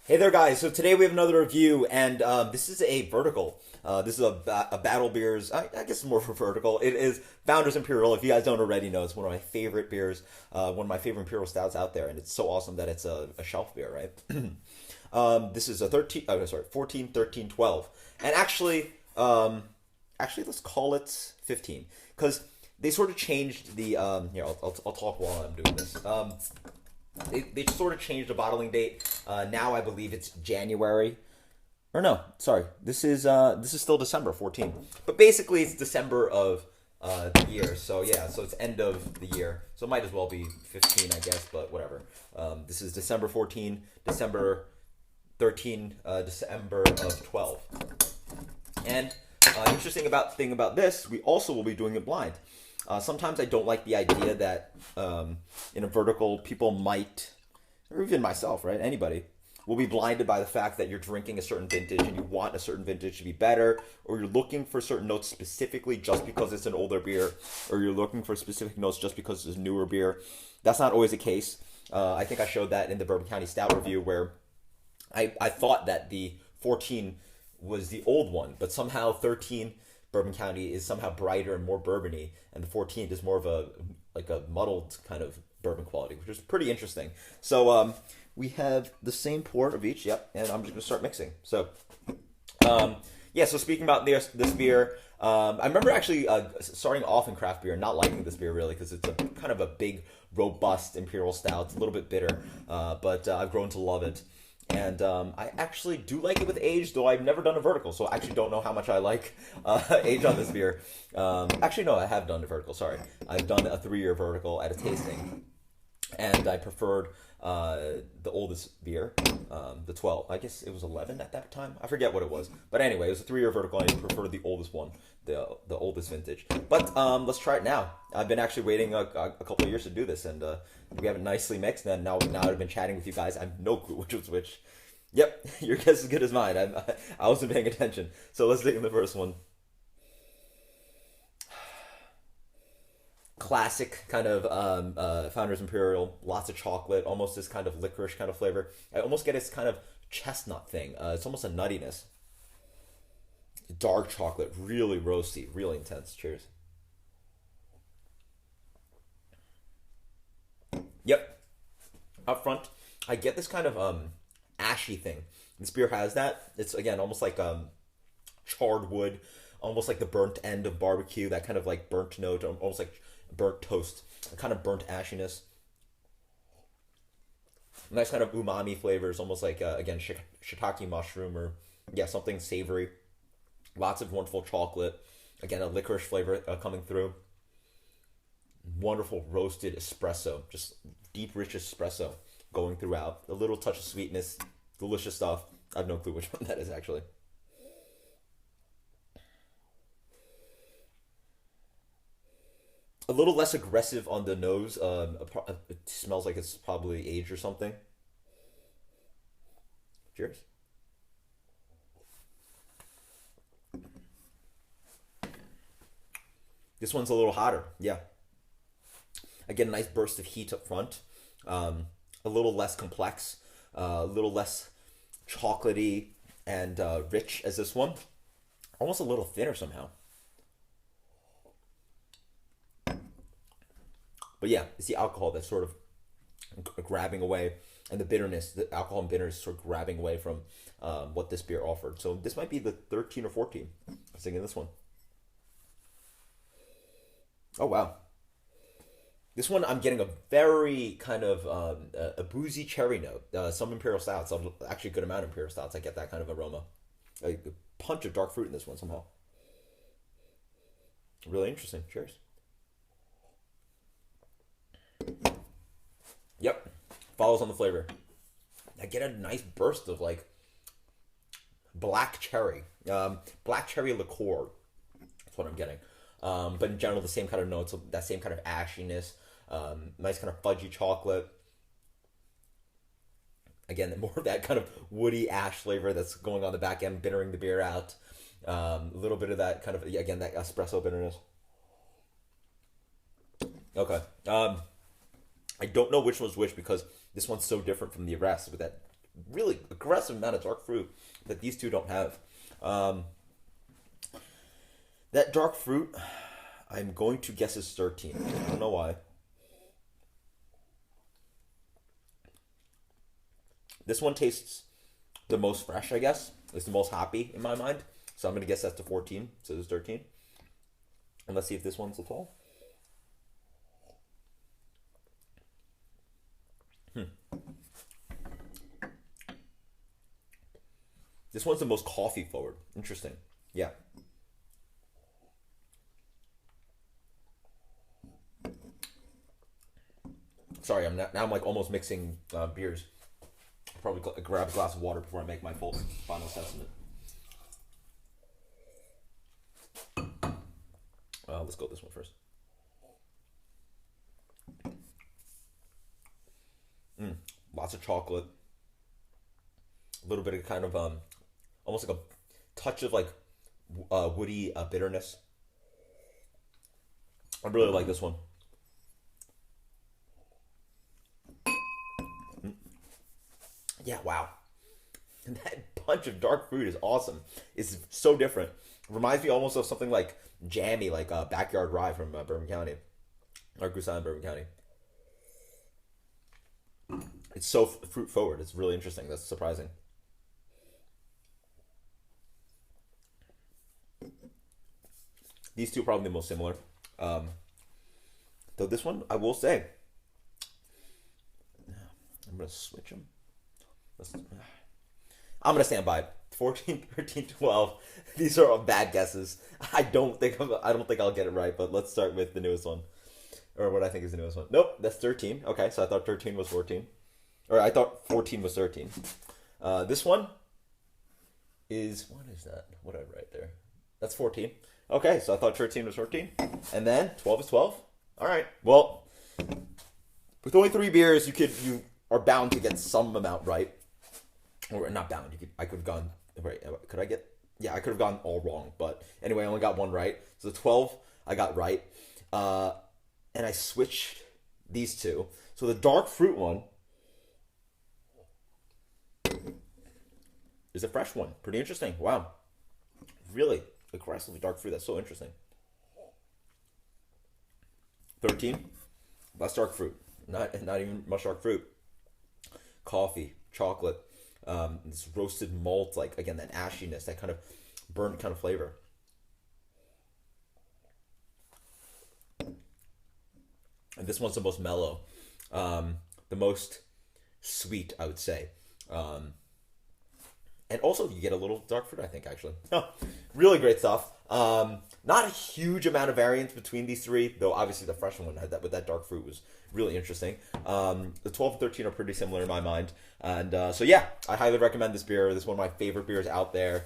Hey there, guys. So today we have another review, and this is a vertical. This is a Battle Beers. I guess more for vertical. It is Founders Imperial. If you guys don't already know, it's one of my favorite beers, one of my favorite Imperial Stouts out there, and it's so awesome that it's a shelf beer, right? This is a 13. Oh, sorry, 14, 13, 12, and actually, let's call it 15 because they sort of changed the. Here, I'll talk while I'm doing this. They sort of changed the bottling date. Now I believe it's January. Or no, sorry. This is still December 14. But basically it's December of the year. So yeah, so it's end of the year. So it might as well be 15, I guess, but whatever. This is December 14, December 13, December of 12. And interesting thing about this, we also will be doing it blind. Sometimes I don't like the idea that in a vertical, people might, or even myself, right? Anybody will be blinded by the fact that you're drinking a certain vintage and you want a certain vintage to be better, or you're looking for certain notes specifically just because it's an older beer, or you're looking for specific notes just because it's a newer beer. That's not always the case. I think I showed that in the Bourbon County Stout review where I thought that the 14 was the old one, but somehow 13 Bourbon County is somehow brighter and more bourbony, and the 14th is more of a muddled kind of bourbon quality, which is pretty interesting. So we have the same pour of each, yep, and I'm just gonna start mixing. So yeah, so speaking about this beer, I remember actually starting off in craft beer and not liking this beer really because it's a kind of a big, robust imperial stout. It's a little bit bitter, but I've grown to love it. And I actually do like it with age, though I've never done a vertical, so I actually don't know how much I like age on this beer. Actually, no, I have done a vertical, sorry. I've done a 3-year vertical at a tasting, and I preferred the oldest beer, the 12. I guess it was 11 at that time. I forget what it was. But anyway, it was a 3-year vertical, and I preferred the oldest one, the oldest vintage. But let's try it now. I've been actually waiting a couple of years to do this, and we have it nicely mixed. And now I've been chatting with you guys. I have no clue which was which. Yep, your guess is good as mine. I wasn't paying attention. So let's dig in the first one. Classic kind of Founders Imperial, lots of chocolate, almost this kind of licorice kind of flavor. I almost get this kind of chestnut thing. It's almost a nuttiness. Dark chocolate, really roasty, really intense. Cheers. Yep, up front, I get this kind of ashy thing. This beer has that. It's again almost like charred wood, almost like the burnt end of barbecue. That kind of like burnt note, almost like burnt toast. A kind of burnt ashiness. Nice kind of umami flavors, almost like again shiitake mushroom or yeah something savory. Lots of wonderful chocolate. Again, a licorice flavor coming through. Wonderful roasted espresso, just deep, rich espresso going throughout. A little touch of sweetness, delicious stuff. I have no clue which one that is actually. A little less aggressive on the nose. It smells like it's probably aged or something. Cheers. This one's a little hotter. Yeah, I get a nice burst of heat up front. A little less complex, a little less chocolatey and rich as this one. Almost a little thinner somehow. But yeah, it's the alcohol that's sort of grabbing away, and the bitterness, the alcohol and bitterness, sort of grabbing away from what this beer offered. So this might be the 13 or 14. I was thinking this one. Oh wow, this one I'm getting a very kind of a boozy cherry note. Some imperial stouts, actually a good amount of imperial stouts, I get that kind of aroma. A punch of dark fruit in this one somehow. Really interesting. Cheers. Yep, follows on the flavor. I get a nice burst of like black cherry liqueur. That's what I'm getting. But in general, the same kind of notes, that same kind of ashiness, nice kind of fudgy chocolate. Again, more of that kind of woody ash flavor that's going on the back end, bittering the beer out. A little bit of that kind of, again, that espresso bitterness. Okay. I don't know which was which because this one's so different from the rest with that really aggressive amount of dark fruit that these two don't have. That dark fruit, I'm going to guess is 13. I don't know why. This one tastes the most fresh, I guess. It's the most hoppy in my mind. So I'm going to guess that's the 14. So this is 13. And let's see if this one's the 12. This one's the most coffee forward. Interesting. Yeah. Sorry, now I'm like almost mixing beers. Probably grab a glass of water before I make my full final assessment. Let's go with this one first. Lots of chocolate. A little bit of kind of almost like a touch of like woody bitterness. I really like this one. Yeah, wow. That punch of dark fruit is awesome. It's so different. Reminds me almost of something like jammy, like Backyard Rye from Bourbon County. Or Goose Island, Bourbon County. It's so fruit forward. It's really interesting. That's surprising. These two are probably the most similar. Though this one, I will say, I'm going to switch them. I'm going to stand by it. 14, 13, 12. These are all bad guesses. I don't think I'll get it right, but let's start with the newest one. Or what I think is the newest one. Nope, that's 13. Okay, so I thought 13 was 14. Or I thought 14 was 13. This one is, what is that? What did I write there? That's 14. Okay, so I thought 13 was 14. And then 12 is 12. All right. Well, with only 3 beers, you are bound to get some amount right. Or not bound. I could have gone right. Could I get? Yeah, I could have gone all wrong. But anyway, I only got one right. So the 12 I got right. And I switched these two. So the dark fruit one is a fresh one. Pretty interesting. Wow. Really aggressively dark fruit. That's so interesting. 13. Less dark fruit. Not even much dark fruit. Coffee, chocolate, this roasted malt, like again that ashiness, that kind of burnt kind of flavor. And this one's the most mellow, the most sweet, I would say. And also you get a little dark fruit, I think, actually. Really great stuff. Not a huge amount of variance between these three, though obviously the fresh one had that with that dark fruit was really interesting. The 12 and 13 are pretty similar in my mind. And so yeah, I highly recommend this beer. This is one of my favorite beers out there.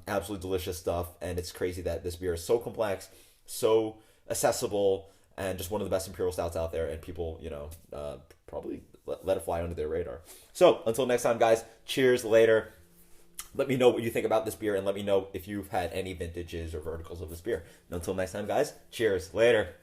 Absolutely delicious stuff. And it's crazy that this beer is so complex, so accessible, and just one of the best Imperial Stouts out there. And people, probably let it fly under their radar. So until next time, guys, cheers later. Let me know what you think about this beer, and let me know if you've had any vintages or verticals of this beer. And until next time, guys, cheers. Later.